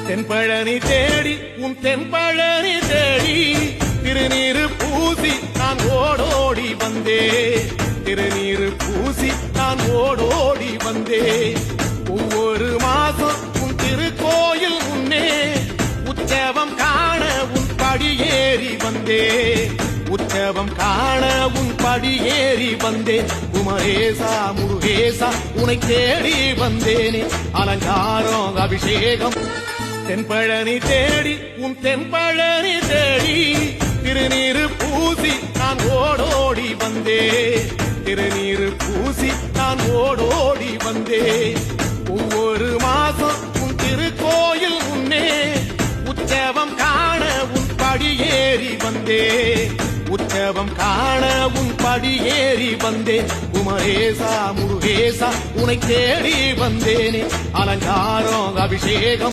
தென்பழனி தேடி உன் தென்பழனி தேடி திருநீரு பூசி நான் ஓடோடி வந்தே திருநீரு பூசி நான் ஓடோடி வந்தே ஒவ்வொரு மாசம் உன் திருக்கோயில் முன்னே உற்சவம் காண உன் படியேறி வந்தே உற்சவம் காண உன் படியேறி வந்தேன் குமரேசா முருகேசா உனை தேடி வந்தேனே அலங்காரம் அபிஷேகம் தென்பழனி தேடி உன் தென்பழனி தேடி திருநீரு பூசி நான் ஓடோடி வந்தே திருநீரு பூசி நான் ஓடோடி வந்தே ஒவ்வொரு மாசம் உன் திருக்கோயில் முன்னே உற்சவம் காண உன் படியேறி வந்தே உற்சவம் காண உன் படியேறி வந்தேன் குமரேசா முருகேசா உனை தேடி வந்தேனே அலங்காரம் அபிஷேகம்